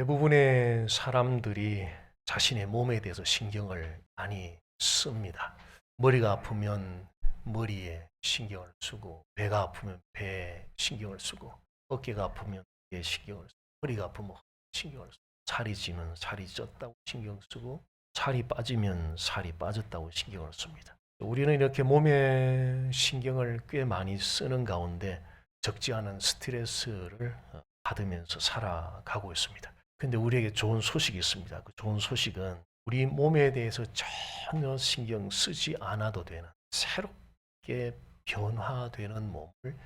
대부분의 사람들이 자신의 몸에 대해서 신경을 많이 씁니다. 머리가 아프면 머리에 신경을 쓰고, 배가 아프면 배에 신경을 쓰고, 어깨가 아프면 어깨에 신경을 쓰고, 허리가 아프면 신경을 쓰고, 살이 찌면 살이 쪘다고 신경 쓰고, 살이 빠지면 살이 빠졌다고 신경을 씁니다. 우리는 이렇게 몸에 신경을 꽤 많이 쓰는 가운데 적지 않은 스트레스를 받으면서 살아가고 있습니다. 근데 우리에게 좋은 소식이 있습니다. 그 좋은 소식은 우리 몸에 대해서 전혀 신경 쓰지 않아도 되는 새롭게 변화되는 몸을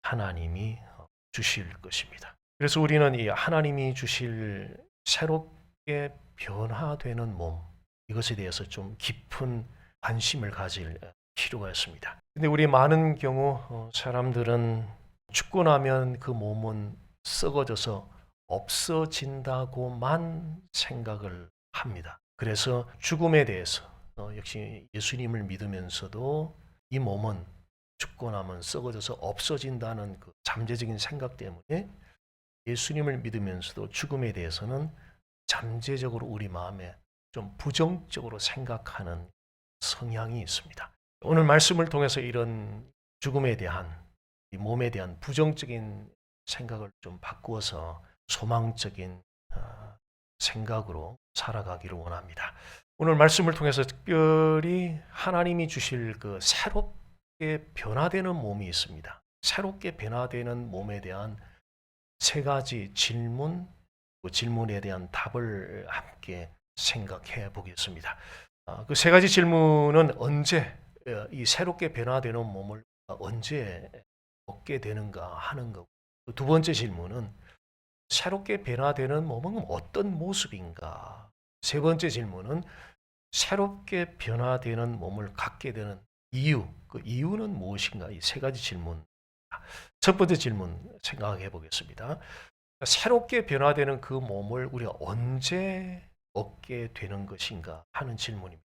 하나님이 주실 것입니다. 그래서 우리는 이 하나님이 주실 새롭게 변화되는 몸, 이것에 대해서 좀 깊은 관심을 가질 필요가 있습니다. 근데 우리 많은 경우 사람들은 죽고 나면 그 몸은 썩어져서 없어진다고만 생각을 합니다. 그래서 죽음에 대해서 역시 예수님을 믿으면서도 이 몸은 죽고 나면 썩어져서 없어진다는 그 잠재적인 생각 때문에 예수님을 믿으면서도 죽음에 대해서는 잠재적으로 우리 마음에 좀 부정적으로 생각하는 성향이 있습니다. 오늘 말씀을 통해서 이런 죽음에 대한, 이 몸에 대한 부정적인 생각을 좀 바꾸어서 소망적인 생각으로 살아가기를 원합니다. 오늘 말씀을 통해서 특별히 하나님이 주실 그 새롭게 변화되는 몸이 있습니다. 새롭게 변화되는 몸에 대한 세 가지 질문, 그 질문에 대한 답을 함께 생각해 보겠습니다. 그 세 가지 질문은 언제 이 새롭게 변화되는 몸을 언제 얻게 되는가 하는 것. 두 번째 질문은 새롭게 변화되는 몸은 어떤 모습인가? 세 번째 질문은 새롭게 변화되는 몸을 갖게 되는 이유, 그 이유는 무엇인가? 이 세 가지 질문. 첫 번째 질문 생각해 보겠습니다. 새롭게 변화되는 그 몸을 우리가 언제 얻게 되는 것인가 하는 질문입니다.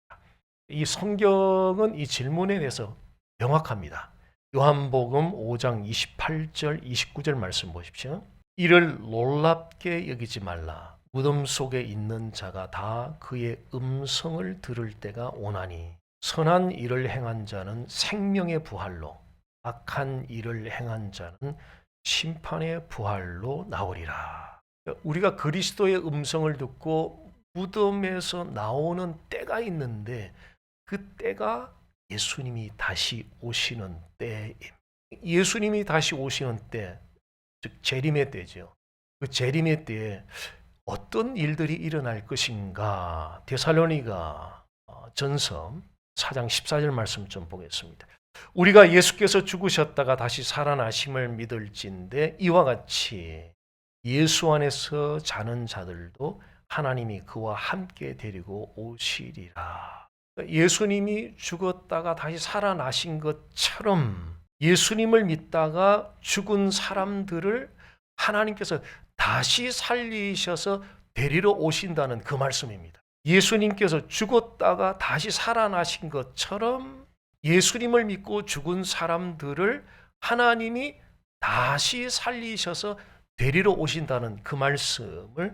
이 성경은 이 질문에 대해서 명확합니다. 요한복음 5장 28절 29절 말씀 보십시오. 이를 놀랍게 여기지 말라. 무덤 속에 있는 자가 다 그의 음성을 들을 때가 오나니 선한 일을 행한 자는 생명의 부활로 악한 일을 행한 자는 심판의 부활로 나오리라. 우리가 그리스도의 음성을 듣고 무덤에서 나오는 때가 있는데 그 때가 예수님이 다시 오시는 때입니다. 예수님이 다시 오시는 때, 즉 재림의 때죠. 그 재림의 때에 어떤 일들이 일어날 것인가? 데살로니가 전서 4장 14절 말씀 좀 보겠습니다. 우리가 예수께서 죽으셨다가 다시 살아나심을 믿을진데 이와 같이 예수 안에서 자는 자들도 하나님이 그와 함께 데리고 오시리라. 예수님이 죽었다가 다시 살아나신 것처럼 예수님을 믿다가 죽은 사람들을 하나님께서 다시 살리셔서 데리러 오신다는 그 말씀입니다. 예수님께서 죽었다가 다시 살아나신 것처럼 예수님을 믿고 죽은 사람들을 하나님이 다시 살리셔서 데리러 오신다는 그 말씀을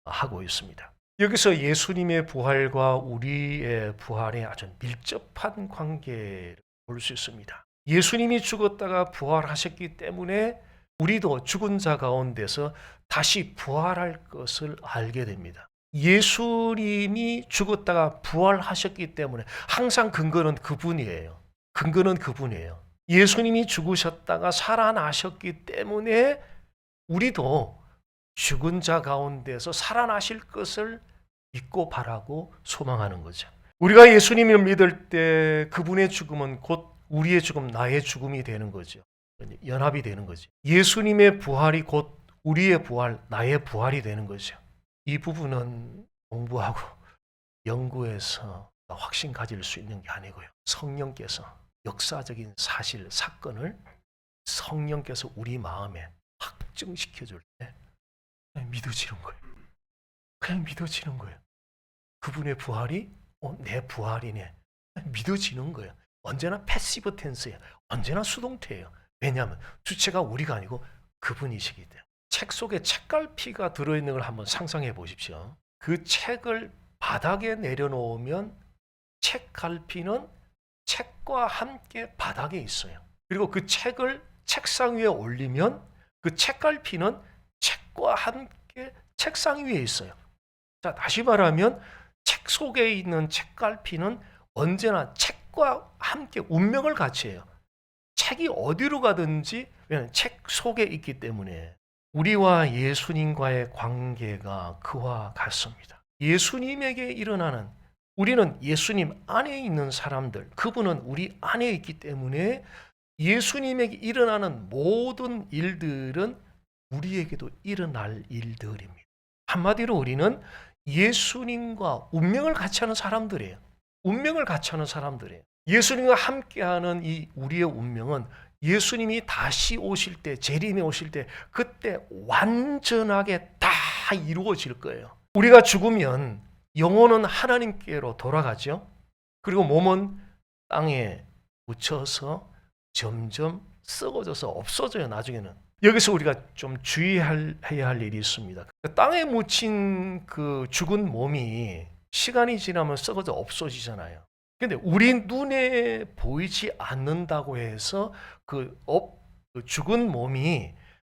하고 있습니다. 여기서 예수님의 부활과 우리의 부활의 아주 밀접한 관계를 볼 수 있습니다. 예수님이 죽었다가 부활하셨기 때문에 우리도 죽은 자 가운데서 다시 부활할 것을 알게 됩니다. 예수님이 죽었다가 부활하셨기 때문에 항상 근거는 그분이에요. 근거는 그분이에요. 예수님이 죽으셨다가 살아나셨기 때문에 우리도 죽은 자 가운데서 살아나실 것을 믿고 바라고 소망하는 거죠. 우리가 예수님을 믿을 때 그분의 죽음은 곧 우리의 죽음, 나의 죽음이 되는 거죠. 연합이 되는 거죠. 예수님의 부활이 곧 우리의 부활, 나의 부활이 되는 거죠. 이 부분은 공부하고 연구해서 확신 가질 수 있는 게 아니고요. 성령께서 역사적인 사실, 사건을 성령께서 우리 마음에 확증시켜 줄 때 그냥 믿어지는 거예요. 그냥 믿어지는 거예요. 그분의 부활이 내 부활이네. 믿어지는 거예요. 언제나 패시브 텐스예요. 언제나 수동태예요. 왜냐하면 주체가 우리가 아니고 그분이시기 때문에. 책 속에 책갈피가 들어있는 걸 한번 상상해 보십시오. 그 책을 바닥에 내려놓으면 책갈피는 책과 함께 바닥에 있어요. 그리고 그 책을 책상 위에 올리면 그 책갈피는 책과 함께 책상 위에 있어요. 자, 다시 말하면 책 속에 있는 책갈피는 언제나 책과 함께 운명을 같이 해요. 책이 어디로 가든지 왜냐하면 책 속에 있기 때문에 우리와 예수님과의 관계가 그와 같습니다. 예수님에게 일어나는 우리는 예수님 안에 있는 사람들, 그분은 우리 안에 있기 때문에 예수님에게 일어나는 모든 일들은 우리에게도 일어날 일들입니다. 한마디로 우리는 예수님과 운명을 같이 하는 사람들이에요. 운명을 같이 하는 사람들이에요. 예수님과 함께하는 이 우리의 운명은 예수님이 다시 오실 때, 재림에 오실 때 그때 완전하게 다 이루어질 거예요. 우리가 죽으면 영혼은 하나님께로 돌아가죠. 그리고 몸은 땅에 묻혀서 점점 썩어져서 없어져요. 나중에는. 여기서 우리가 좀 주의해야 할 일이 있습니다. 땅에 묻힌 그 죽은 몸이 시간이 지나면 썩어져 없어지잖아요. 근데 우리 눈에 보이지 않는다고 해서 그 죽은 몸이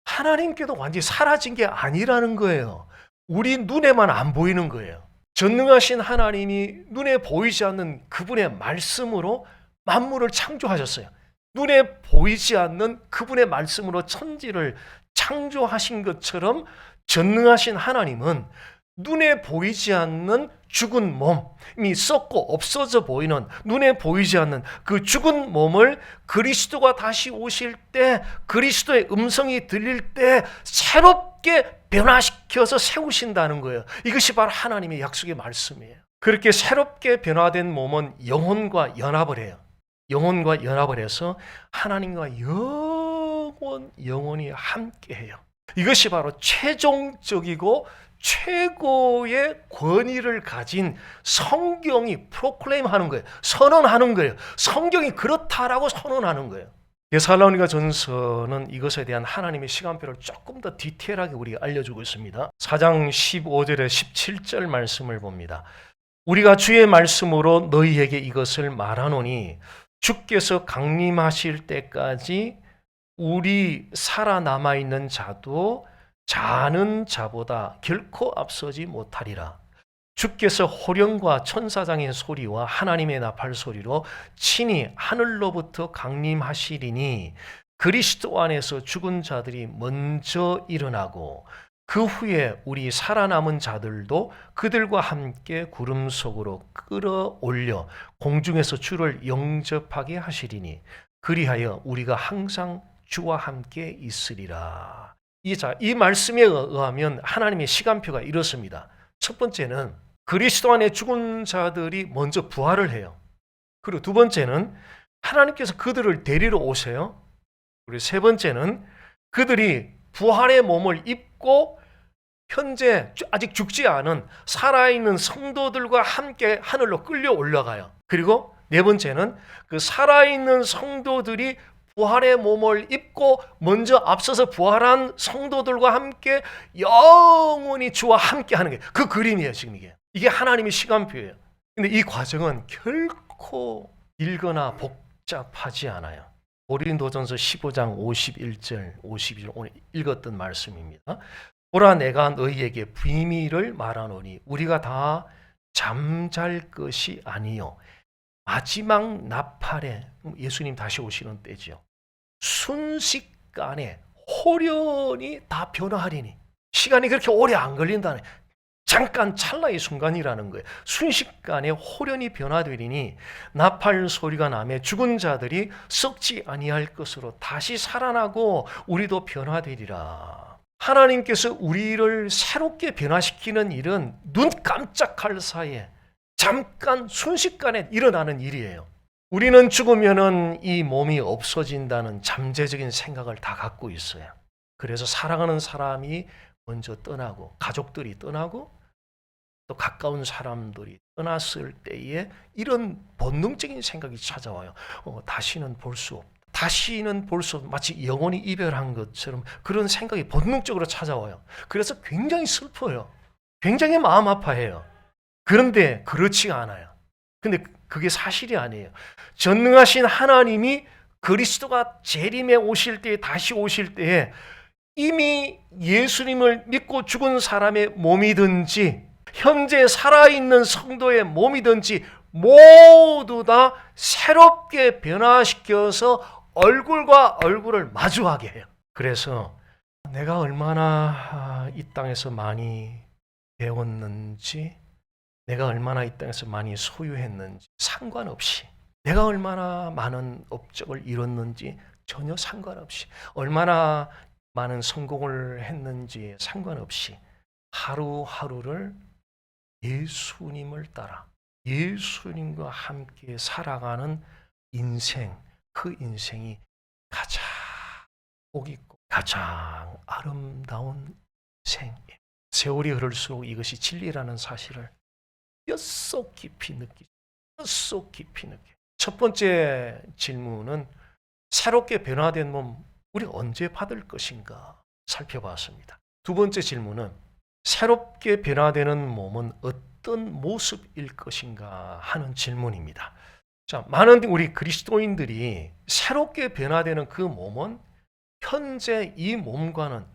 하나님께도 완전히 사라진 게 아니라는 거예요. 우리 눈에만 안 보이는 거예요. 전능하신 하나님이 눈에 보이지 않는 그분의 말씀으로 만물을 창조하셨어요. 눈에 보이지 않는 그분의 말씀으로 천지를 창조하신 것처럼 전능하신 하나님은 눈에 보이지 않는 죽은 몸이 썩고 없어져 보이는 눈에 보이지 않는 그 죽은 몸을 그리스도가 다시 오실 때 그리스도의 음성이 들릴 때 새롭게 변화시켜서 세우신다는 거예요. 이것이 바로 하나님의 약속의 말씀이에요. 그렇게 새롭게 변화된 몸은 영혼과 연합을 해요. 영혼과 연합을 해서 하나님과 영원히 함께해요. 이것이 바로 최종적이고 최고의 권위를 가진 성경이 프로클레임하는 거예요. 선언하는 거예요. 성경이 그렇다라고 선언하는 거예요. 데살로니가 전서는 이것에 대한 하나님의 시간표를 조금 더 디테일하게 우리가 알려주고 있습니다. 4장 15절에 17절 말씀을 봅니다. 우리가 주의 말씀으로 너희에게 이것을 말하노니 주께서 강림하실 때까지 우리 살아남아 있는 자도 자는 자보다 결코 앞서지 못하리라. 주께서 호령과 천사장의 소리와 하나님의 나팔 소리로 친히 하늘로부터 강림하시리니 그리스도 안에서 죽은 자들이 먼저 일어나고 그 후에 우리 살아남은 자들도 그들과 함께 구름 속으로 끌어올려 공중에서 주를 영접하게 하시리니 그리하여 우리가 항상 주와 함께 있으리라. 이 말씀에 의하면 하나님의 시간표가 이렇습니다. 첫 번째는 그리스도 안에 죽은 자들이 먼저 부활을 해요. 그리고 두 번째는 하나님께서 그들을 데리러 오세요. 그리고 세 번째는 그들이 부활의 몸을 입고 현재 아직 죽지 않은 살아있는 성도들과 함께 하늘로 끌려 올라가요. 그리고 네 번째는 그 살아있는 성도들이 부활의 몸을 입고 먼저 앞서서 부활한 성도들과 함께 영원히 주와 함께 하는 게 그 그림이에요. 지금 이게 하나님의 시간표예요. 근데 이 과정은 결코 길거나 복잡하지 않아요. 고린도전서 15장 51절 52절 오늘 읽었던 말씀입니다. 보라 내가 너희에게 비밀을 말하노니 우리가 다 잠잘 것이 아니요 마지막 나팔에 예수님 다시 오시는 때죠. 순식간에 호련히 다 변화하리니 시간이 그렇게 오래 안 걸린다네. 잠깐 찰나의 순간이라는 거예요. 순식간에 호련히 변화되리니 나팔 소리가 나매 죽은 자들이 썩지 아니할 것으로 다시 살아나고 우리도 변화되리라. 하나님께서 우리를 새롭게 변화시키는 일은 눈 깜짝할 사이에 잠깐 순식간에 일어나는 일이에요. 우리는 죽으면은 이 몸이 없어진다는 잠재적인 생각을 다 갖고 있어요. 그래서 사랑하는 사람이 먼저 떠나고 가족들이 떠나고 또 가까운 사람들이 떠났을 때에 이런 본능적인 생각이 찾아와요. 다시는 볼 수 없다. 다시는 볼 수 없는 마치 영원히 이별한 것처럼 그런 생각이 본능적으로 찾아와요. 그래서 굉장히 슬퍼요. 굉장히 마음 아파해요. 그런데 그렇지가 않아요. 근데 그게 사실이 아니에요. 전능하신 하나님이 그리스도가 재림에 오실 때, 다시 오실 때에 이미 예수님을 믿고 죽은 사람의 몸이든지 현재 살아있는 성도의 몸이든지 모두 다 새롭게 변화시켜서 얼굴과 얼굴을 마주하게 해요. 그래서 내가 얼마나 이 땅에서 많이 배웠는지, 내가 얼마나 이 땅에서 많이 소유했는지 상관없이, 내가 얼마나 많은 업적을 이뤘는지 전혀 상관없이, 얼마나 많은 성공을 했는지 상관없이 하루하루를 예수님을 따라 예수님과 함께 살아가는 인생, 그 인생이 가장 복 있고 가장 아름다운 인생이에요. 세월이 흐를수록 이것이 진리라는 사실을 뼛속 깊이 느끼죠. 뼛속 깊이 느껴요. 첫 번째 질문은 새롭게 변화된 몸 우리 언제 받을 것인가 살펴봤습니다. 두 번째 질문은 새롭게 변화되는 몸은 어떤 모습일 것인가 하는 질문입니다. 자, 많은 우리 그리스도인들이 새롭게 변화되는 그 몸은 현재 이 몸과는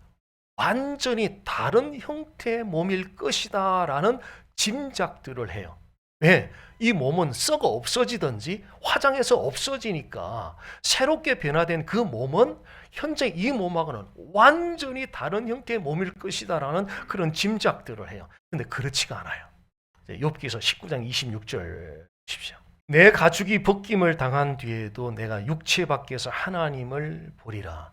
완전히 다른 형태의 몸일 것이다 라는 짐작들을 해요. 왜? 이 몸은 썩어 없어지든지 화장해서 없어지니까 새롭게 변화된 그 몸은 현재 이 몸하고는 완전히 다른 형태의 몸일 것이다 라는 그런 짐작들을 해요. 근데 그렇지가 않아요. 욥기서 19장 26절 보십시오. 내 가죽이 벗김을 당한 뒤에도 내가 육체 밖에서 하나님을 보리라.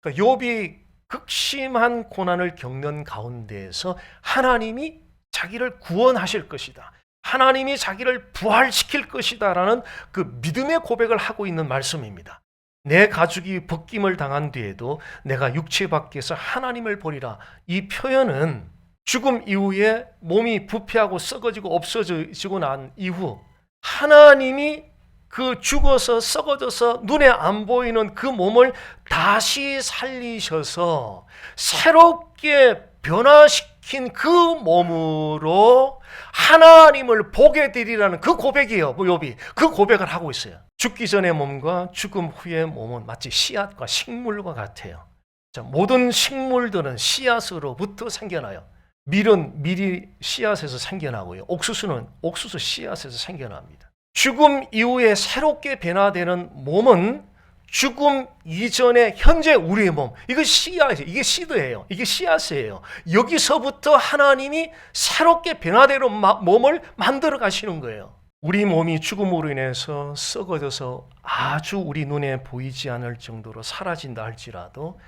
그러니까 욥이 극심한 고난을 겪는 가운데에서 하나님이 자기를 구원하실 것이다. 하나님이 자기를 부활시킬 것이다 라는 그 믿음의 고백을 하고 있는 말씀입니다. 내 가죽이 벗김을 당한 뒤에도 내가 육체 밖에서 하나님을 보리라. 이 표현은 죽음 이후에 몸이 부패하고 썩어지고 없어지고 난 이후 하나님이 그 죽어서 썩어져서 눈에 안 보이는 그 몸을 다시 살리셔서 새롭게 변화시킨 그 몸으로 하나님을 보게 되리라는 그 고백이에요. 욥이 그 고백을 하고 있어요. 죽기 전의 몸과 죽음 후의 몸은 마치 씨앗과 식물과 같아요. 자, 모든 식물들은 씨앗으로부터 생겨나요. 밀은 밀이 씨앗에서 생겨나고요. 옥수수는 옥수수 씨앗에서 생겨납니다. 죽음 이후에 새롭게 변화되는 몸은 죽음 이전의 현재 우리의 몸, 이거 씨앗이에요. 이게 씨드예요. 이게 씨앗이에요. 여기서부터 하나님이 새롭게 변화되는 몸을 만들어 가시는 거예요. 우리 몸이 죽음으로 인해서 썩어져서 아주 우리 눈에 보이지 않을 정도로 사라진다 할지라도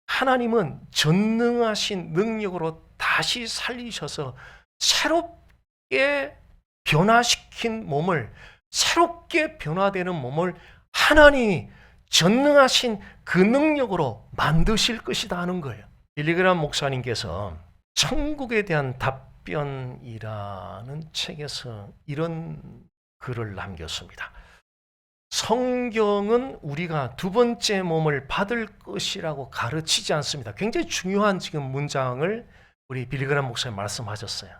하나님은 전능하신 능력으로 다시 살리셔서 새롭게 변화시킨 몸을, 새롭게 변화되는 몸을 하나님이 전능하신 그 능력으로 만드실 것이다 하는 거예요. 빌리 그레이엄 목사님께서 천국에 대한 답변이라는 책에서 이런 글을 남겼습니다. 성경은 우리가 두 번째 몸을 받을 것이라고 가르치지 않습니다. 굉장히 중요한 지금 문장을 우리 빌리 그레이엄 목사님 말씀하셨어요.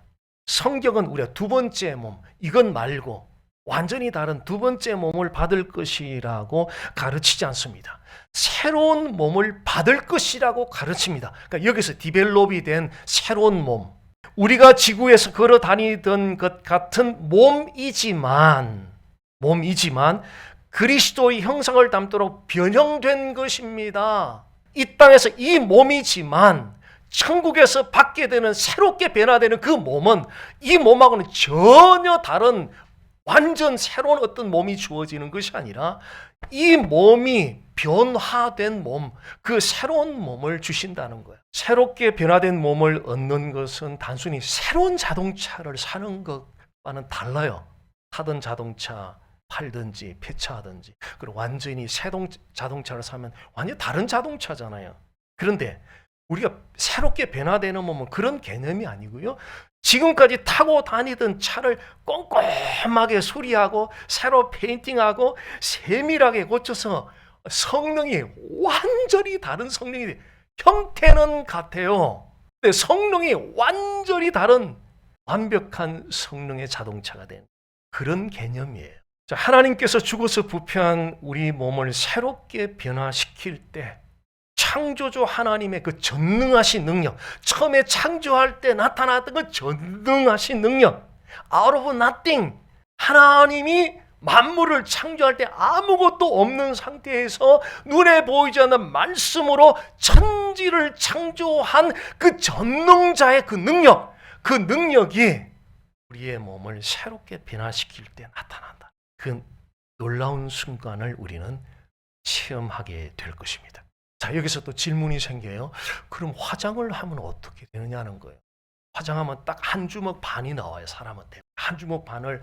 성경은 우리가 두 번째 몸, 이건 말고 완전히 다른 두 번째 몸을 받을 것이라고 가르치지 않습니다. 새로운 몸을 받을 것이라고 가르칩니다. 그러니까 여기서 디벨롭이 된 새로운 몸, 우리가 지구에서 걸어 다니던 것 같은 몸이지만 그리스도의 형상을 담도록 변형된 것입니다. 이 땅에서 이 몸이지만 천국에서 받게 되는 새롭게 변화되는 그 몸은 이 몸하고는 전혀 다른 완전 새로운 어떤 몸이 주어지는 것이 아니라 이 몸이 변화된 몸, 그 새로운 몸을 주신다는 거예요. 새롭게 변화된 몸을 얻는 것은 단순히 새로운 자동차를 사는 것과는 달라요. 타던 자동차 팔든지 폐차하든지, 그리고 완전히 새 자동차를 사면 완전히 다른 자동차잖아요. 그런데 우리가 새롭게 변화되는 몸은 그런 개념이 아니고요. 지금까지 타고 다니던 차를 꼼꼼하게 수리하고 새로 페인팅하고 세밀하게 고쳐서 성령이 완전히 다른 성령이 돼요. 형태는 같아요. 근데 성령이 완전히 다른 완벽한 성령의 자동차가 된 그런 개념이에요. 자, 하나님께서 죽어서 부패한 우리 몸을 새롭게 변화시킬 때 창조주 하나님의 그 전능하신 능력, 처음에 창조할 때 나타났던 그 전능하신 능력, out of nothing, 하나님이 만물을 창조할 때 아무것도 없는 상태에서 눈에 보이지 않는 말씀으로 천지를 창조한 그 전능자의 그 능력, 그 능력이 우리의 몸을 새롭게 변화시킬 때 나타난다. 그 놀라운 순간을 우리는 체험하게 될 것입니다. 자, 여기서 또 질문이 생겨요. 그럼 화장을 하면 어떻게 되느냐는 거예요. 화장하면 딱 한 주먹 반이 나와요. 사람한테 한 주먹 반을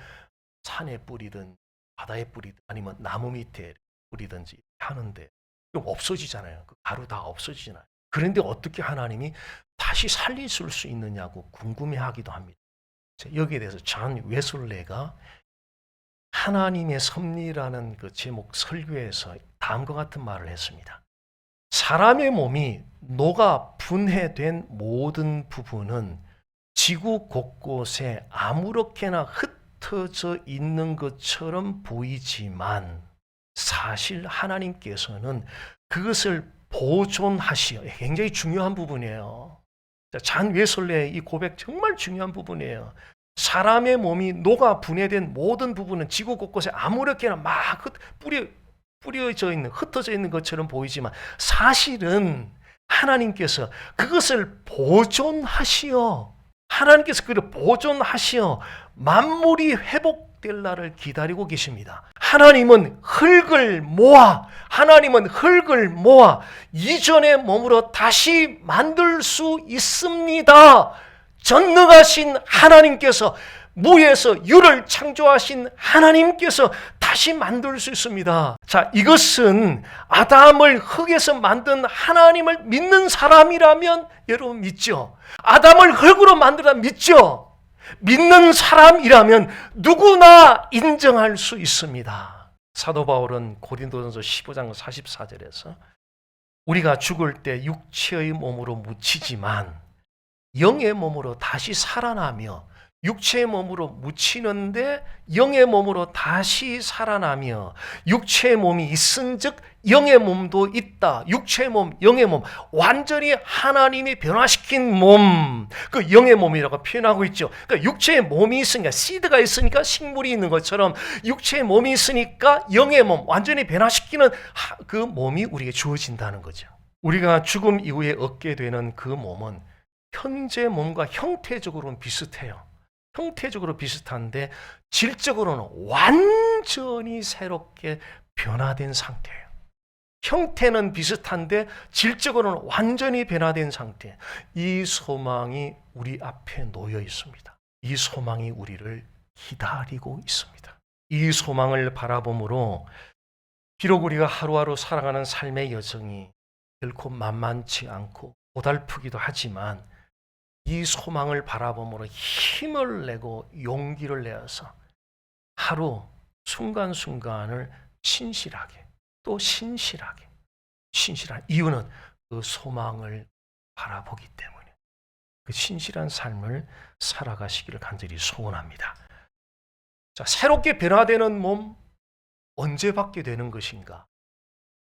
산에 뿌리든 바다에 뿌리든 아니면 나무 밑에 뿌리든지 하는데 그럼 없어지잖아요. 그 가루 다 없어지잖아요. 그런데 어떻게 하나님이 다시 살리실 수 있느냐고 궁금해하기도 합니다. 여기에 대해서 존 웨슬레가 하나님의 섭리라는 그 제목 설교에서 다음과 같은 말을 했습니다. 사람의 몸이 녹아 분해된 모든 부분은 지구 곳곳에 아무렇게나 흩어져 있는 것처럼 보이지만 사실 하나님께서는 그것을 보존하시어 굉장히 중요한 부분이에요. 잔 웨슬레의 이 고백 정말 중요한 부분이에요. 사람의 몸이 녹아 분해된 모든 부분은 지구 곳곳에 아무렇게나 막 뿌려져 있는, 흩어져 있는 것처럼 보이지만 사실은 하나님께서 그것을 보존하시어 하나님께서 그를 보존하시어 만물이 회복될 날을 기다리고 계십니다. 하나님은 흙을 모아 이전의 몸으로 다시 만들 수 있습니다. 전능하신 하나님께서 무에서 유를 창조하신 하나님께서 다시 만들 수 있습니다. 자, 이것은 아담을 흙에서 만든 하나님을 믿는 사람이라면 여러분 믿죠? 아담을 흙으로 만들다 믿죠? 믿는 사람이라면 누구나 인정할 수 있습니다. 사도 바울은 고린도전서 15장 44절에서 우리가 죽을 때 육체의 몸으로 묻히지만 영의 몸으로 다시 살아나며 육체의 몸으로 묻히는데 영의 몸으로 다시 살아나며 육체의 몸이 있은즉 영의 몸도 있다. 육체의 몸, 영의 몸, 완전히 하나님이 변화시킨 몸, 그 영의 몸이라고 표현하고 있죠. 그러니까 육체의 몸이 있으니까 씨드가 있으니까 식물이 있는 것처럼 육체의 몸이 있으니까 영의 몸, 완전히 변화시키는 그 몸이 우리에게 주어진다는 거죠. 우리가 죽음 이후에 얻게 되는 그 몸은 현재 몸과 형태적으로는 비슷해요. 형태적으로 비슷한데 질적으로는 완전히 새롭게 변화된 상태예요. 형태는 비슷한데 질적으로는 완전히 변화된 상태. 이 소망이 우리 앞에 놓여 있습니다. 이 소망이 우리를 기다리고 있습니다. 이 소망을 바라봄으로 비록 우리가 하루하루 살아가는 삶의 여정이 결코 만만치 않고 고달프기도 하지만 이 소망을 바라봄으로 힘을 내고 용기를 내어서 하루 순간순간을 신실하게 또 신실한 이유는 그 소망을 바라보기 때문에 그 신실한 삶을 살아가시기를 간절히 소원합니다. 자, 새롭게 변화되는 몸 언제 받게 되는 것인가?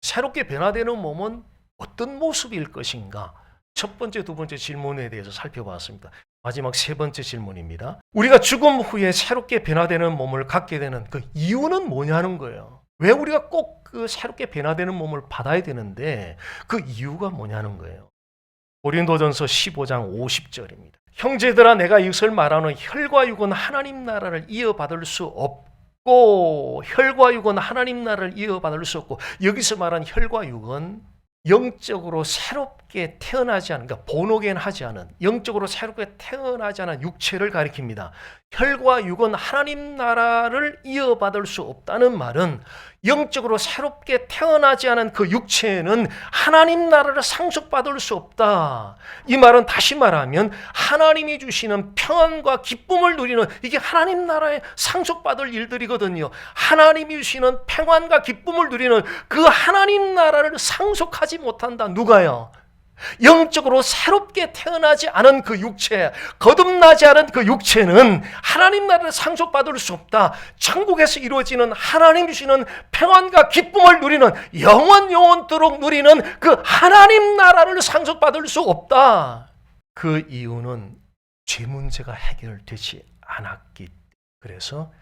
새롭게 변화되는 몸은 어떤 모습일 것인가? 첫 번째, 두 번째 질문에 대해서 살펴봤습니다. 마지막 세 번째 질문입니다. 우리가 죽음 후에 새롭게 변화되는 몸을 갖게 되는 그 이유는 뭐냐는 거예요. 왜 우리가 꼭 그 새롭게 변화되는 몸을 받아야 되는데 그 이유가 뭐냐는 거예요. 고린도전서 15장 50절입니다. 형제들아, 내가 이것을 말하노 혈과 육은 하나님 나라를 이어받을 수 없고 혈과 육은 하나님 나라를 이어받을 수 없고, 여기서 말한 혈과 육은 영적으로 새롭게 태어나지 않은, 그러니까 본어겐 하지 않은, 영적으로 새롭게 태어나지 않은 육체를 가리킵니다. 혈과 육은 하나님 나라를 이어받을 수 없다는 말은 영적으로 새롭게 태어나지 않은 그 육체는 하나님 나라를 상속받을 수 없다. 이 말은 다시 말하면 하나님이 주시는 평안과 기쁨을 누리는, 이게 하나님 나라에 상속받을 일들이거든요. 하나님이 주시는 평안과 기쁨을 누리는 그 하나님 나라를 상속하지 못한다. 누가요? 영적으로 새롭게 태어나지 않은 그 육체, 거듭나지 않은 그 육체는 하나님 나라를 상속받을 수 없다. 천국에서 이루어지는 하나님 주시는 평안과 기쁨을 누리는, 영원토록 누리는 그 하나님 나라를 상속받을 수 없다. 그 이유는 죄 문제가 해결되지 않았기 때문에, 그래서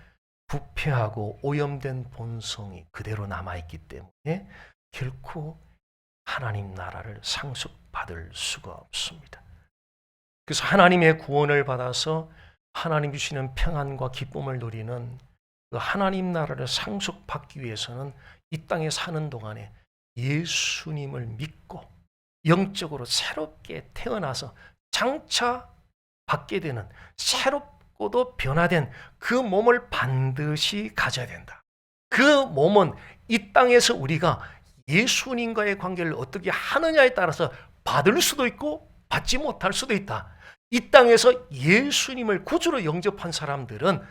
부패하고 오염된 본성이 그대로 남아있기 때문에 결코 하나님 나라를 상속받을 수가 없습니다. 그래서 하나님의 구원을 받아서 하나님 주시는 평안과 기쁨을 누리는 그 하나님 나라를 상속받기 위해서는 이 땅에 사는 동안에 예수님을 믿고 영적으로 새롭게 태어나서 장차 받게 되는 새롭고도 변화된 그 몸을 반드시 가져야 된다. 그 몸은 이 땅에서 우리가 예수님과의 관계를 어떻게 하느냐에 따라서 받을 수도 있고 받지 못할 수도 있다. 이 땅에서 예수님을 구주로 영접한 사람들은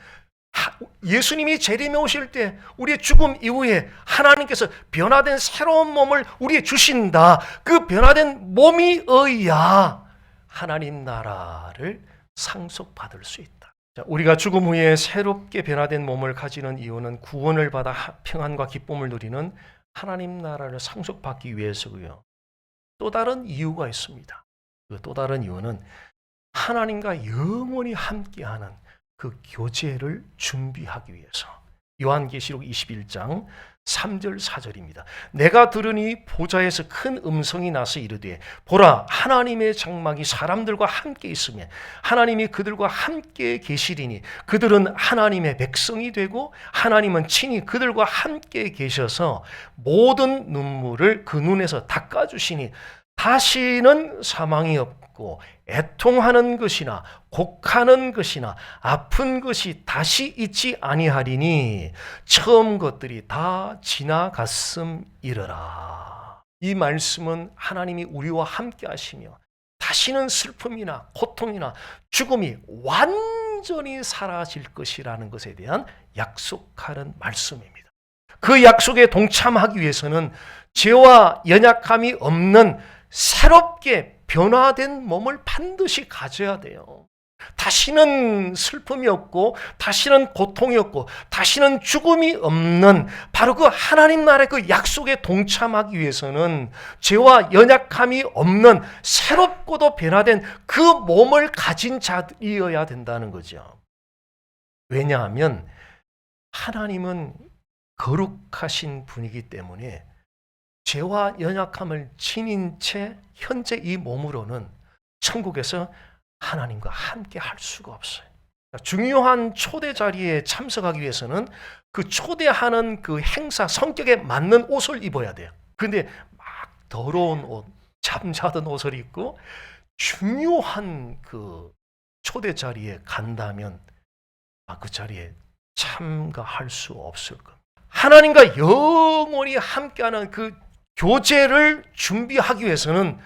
예수님이 재림에 오실 때 우리의 죽음 이후에 하나님께서 변화된 새로운 몸을 우리에게 주신다. 그 변화된 몸이 의야 하나님 나라를 상속받을 수 있다. 자, 우리가 죽음 후에 새롭게 변화된 몸을 가지는 이유는 구원을 받아 평안과 기쁨을 누리는 하나님 나라를 상속받기 위해서고요. 또 다른 이유가 있습니다. 그 또 다른 이유는 하나님과 영원히 함께하는 그 교제를 준비하기 위해서. 요한계시록 21장 3절 4절입니다. 내가 들으니 보좌에서 큰 음성이 나서 이르되 보라 하나님의 장막이 사람들과 함께 있으며 하나님이 그들과 함께 계시리니 그들은 하나님의 백성이 되고 하나님은 친히 그들과 함께 계셔서 모든 눈물을 그 눈에서 닦아주시니 다시는 사망이 없고 애통하는 것이나 곡하는 것이나 아픈 것이 다시 있지 아니하리니 처음 것들이 다 지나갔음이러라. 이 말씀은 하나님이 우리와 함께 하시며 다시는 슬픔이나 고통이나 죽음이 완전히 사라질 것이라는 것에 대한 약속하는 말씀입니다. 그 약속에 동참하기 위해서는 죄와 연약함이 없는 새롭게 변화된 몸을 반드시 가져야 돼요. 다시는 슬픔이 없고 다시는 고통이 없고 다시는 죽음이 없는 바로 그 하나님 나라의 그 약속에 동참하기 위해서는 죄와 연약함이 없는 새롭고도 변화된 그 몸을 가진 자이어야 된다는 거죠. 왜냐하면 하나님은 거룩하신 분이기 때문에 죄와 연약함을 지닌 채 현재 이 몸으로는 천국에서 하나님과 함께 할 수가 없어요. 중요한 초대 자리에 참석하기 위해서는 그 초대하는 그 행사 성격에 맞는 옷을 입어야 돼요. 그런데 막 더러운 옷, 잠자던 옷을 입고 중요한 그 초대 자리에 간다면 그 자리에 참가할 수 없을 겁니다. 하나님과 영원히 함께하는 그 교제를 준비하기 위해서는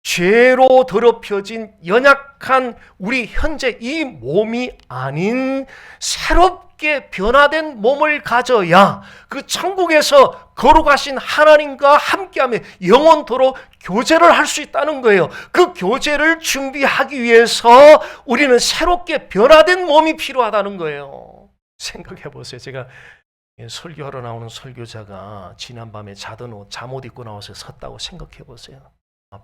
죄로 더럽혀진 연약한 우리 현재 이 몸이 아닌 새롭게 변화된 몸을 가져야 그 천국에서 거룩하신 하나님과 함께하며 영원토록 교제를 할 수 있다는 거예요. 그 교제를 준비하기 위해서 우리는 새롭게 변화된 몸이 필요하다는 거예요. 생각해 보세요. 제가 설교하러 나오는 설교자가 지난밤에 자던 옷, 잠옷 입고 나와서 섰다고 생각해 보세요.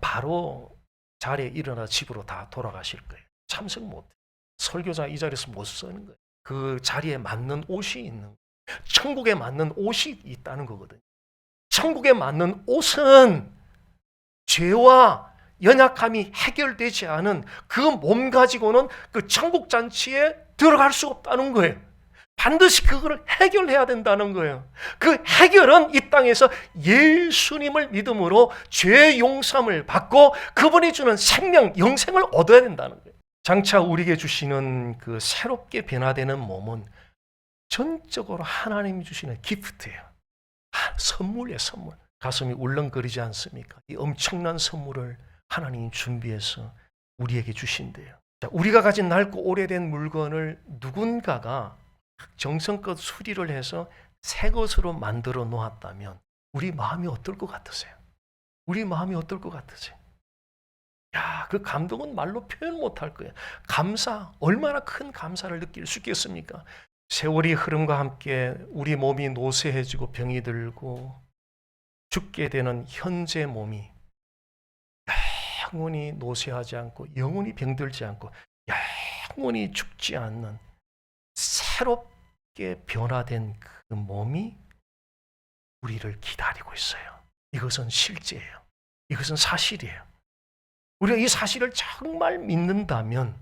바로 자리에 일어나 집으로 다 돌아가실 거예요. 참석 못해. 설교자 이 자리에서 못 서는 거예요. 그 자리에 맞는 옷이 있는 거예요. 천국에 맞는 옷이 있다는 거거든요. 천국에 맞는 옷은 죄와 연약함이 해결되지 않은 그 몸 가지고는 그 천국 잔치에 들어갈 수 없다는 거예요. 반드시 그거를 해결해야 된다는 거예요. 그 해결은 이 땅에서 예수님을 믿음으로 죄 용서함을 받고 그분이 주는 생명, 영생을 얻어야 된다는 거예요. 장차 우리에게 주시는 그 새롭게 변화되는 몸은 전적으로 하나님이 주시는 기프트예요. 선물이에요, 선물. 가슴이 울렁거리지 않습니까? 이 엄청난 선물을 하나님이 준비해서 우리에게 주신대요. 자, 우리가 가진 낡고 오래된 물건을 누군가가 정성껏 수리를 해서 새 것으로 만들어 놓았다면 우리 마음이 어떨 것 같으세요? 우리 마음이 어떨 것 같으세요? 야, 그 감동은 말로 표현 못할 거예요. 감사, 얼마나 큰 감사를 느낄 수 있겠습니까? 세월이 흐름과 함께 우리 몸이 노쇠해지고 병이 들고 죽게 되는 현재 몸이 영원히 노쇠하지 않고 영원히 병들지 않고 영원히 죽지 않는 새롭게 변화된 그 몸이 우리를 기다리고 있어요. 이것은 실제예요. 이것은 사실이에요. 우리가 이 사실을 정말 믿는다면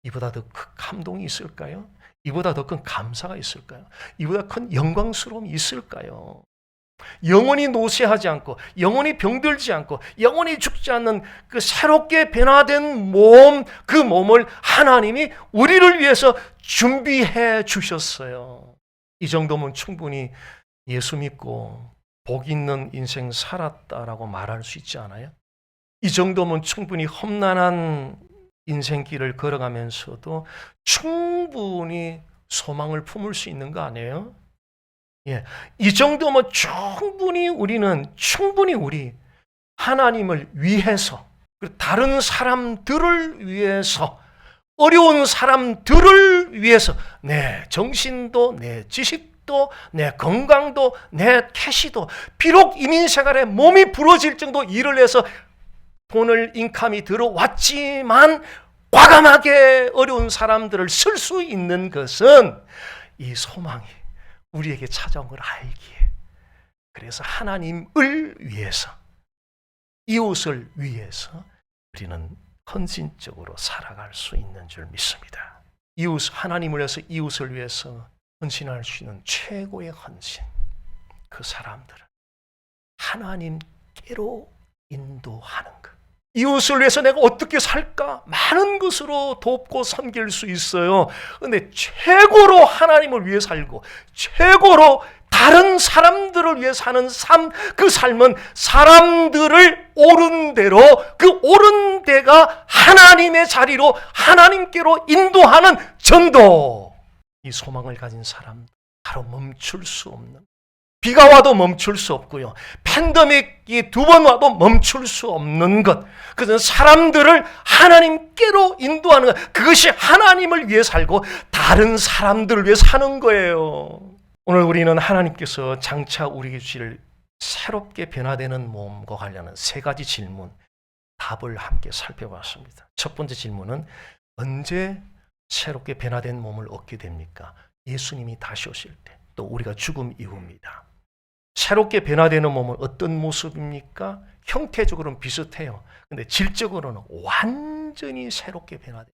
이보다 더 큰 감동이 있을까요? 이보다 더 큰 감사가 있을까요? 이보다 큰 영광스러움이 있을까요? 영원히 노쇠하지 않고 영원히 병들지 않고 영원히 죽지 않는 그 새롭게 변화된 몸, 그 몸을 하나님이 우리를 위해서 준비해 주셨어요. 이 정도면 충분히 예수 믿고 복 있는 인생 살았다라고 말할 수 있지 않아요? 이 정도면 충분히 험난한 인생길을 걸어가면서도 충분히 소망을 품을 수 있는 거 아니에요? 예, 이 정도면 충분히 우리 하나님을 위해서, 다른 사람들을 위해서, 어려운 사람들을 위해서 내 정신도, 내 지식도, 내 건강도, 내 캐시도, 비록 이민생활에 몸이 부러질 정도 일을 해서 돈을 인컴이 들어왔지만 과감하게 어려운 사람들을 쓸 수 있는 것은 이 소망이 우리에게 찾아온 걸 알기에, 그래서 하나님을 위해서, 이웃을 위해서 우리는 헌신적으로 살아갈 수 있는 줄 믿습니다. 하나님을 위해서, 이웃을 위해서 헌신할 수 있는 최고의 헌신, 그 사람들은 하나님께로 인도하는 것. 이웃을 위해서 내가 어떻게 살까? 많은 것으로 돕고 섬길 수 있어요. 그런데 최고로 하나님을 위해 살고 최고로 다른 사람들을 위해 사는 삶, 그 삶은 사람들을 옳은 대로, 그 옳은 데가 하나님의 자리로, 하나님께로 인도하는 전도. 이 소망을 가진 사람, 바로 멈출 수 없는, 비가 와도 멈출 수 없고요, 팬데믹이 2번 와도 멈출 수 없는 것, 그것은 사람들을 하나님께로 인도하는 것. 그것이 하나님을 위해 살고 다른 사람들을 위해 사는 거예요. 오늘 우리는 하나님께서 장차 우리에게 주실 새롭게 변화되는 몸과 관련한 3가지 질문, 답을 함께 살펴봤습니다. 첫 번째 질문은 언제 새롭게 변화된 몸을 얻게 됩니까? 예수님이 다시 오실 때, 또 우리가 죽음 이후입니다. 새롭게 변화되는 몸은 어떤 모습입니까? 형태적으로는 비슷해요. 근데 질적으로는 완전히 새롭게 변화돼요.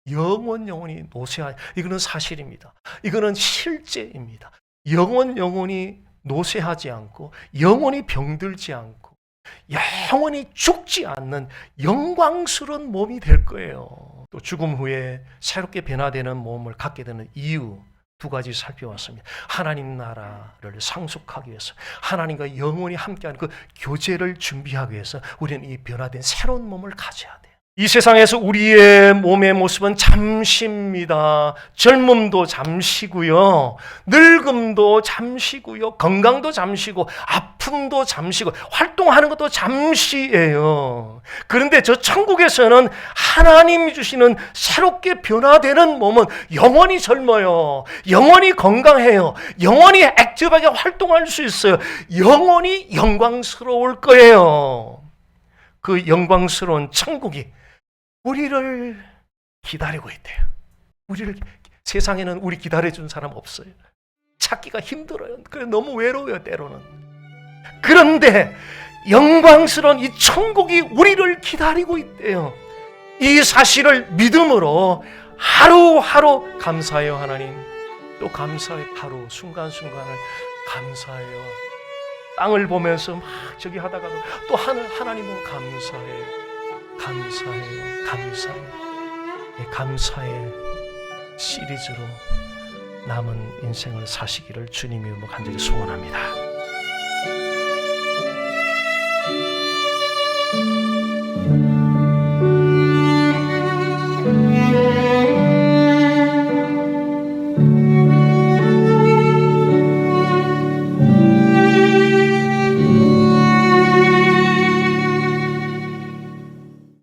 영원히 노쇠하지, 이거는 사실입니다. 이거는 실제입니다. 영원히 노쇠하지 않고 영원히 병들지 않고 영원히 죽지 않는 영광스러운 몸이 될 거예요. 또 죽음 후에 새롭게 변화되는 몸을 갖게 되는 이유 2가지 살펴봤습니다. 하나님 나라를 상속하기 위해서, 하나님과 영원히 함께하는 그 교제를 준비하기 위해서 우리는 이 변화된 새로운 몸을 가져야 돼요. 이 세상에서 우리의 몸의 모습은 잠시입니다. 젊음도 잠시고요, 늙음도 잠시고요, 건강도 잠시고, 아픔도 잠시고, 활동하는 것도 잠시예요. 그런데 저 천국에서는 하나님이 주시는 새롭게 변화되는 몸은 영원히 젊어요, 영원히 건강해요, 영원히 액티브하게 활동할 수 있어요, 영원히 영광스러울 거예요. 그 영광스러운 천국이 우리를 기다리고 있대요. 세상에는 우리 기다려준 사람 없어요. 찾기가 힘들어요. 너무 외로워요, 때로는. 그런데 영광스러운 이 천국이 우리를 기다리고 있대요. 이 사실을 믿음으로 하루하루 감사해요, 하나님. 또 감사의 하루 순간순간을 감사해요. 땅을 보면서 막 저기 하다가도 또 하나님은 감사해요. 감사해요. 감사해요. 예, 감사의 시리즈로 남은 인생을 사시기를 주님의 이름으로 간절히 소원합니다.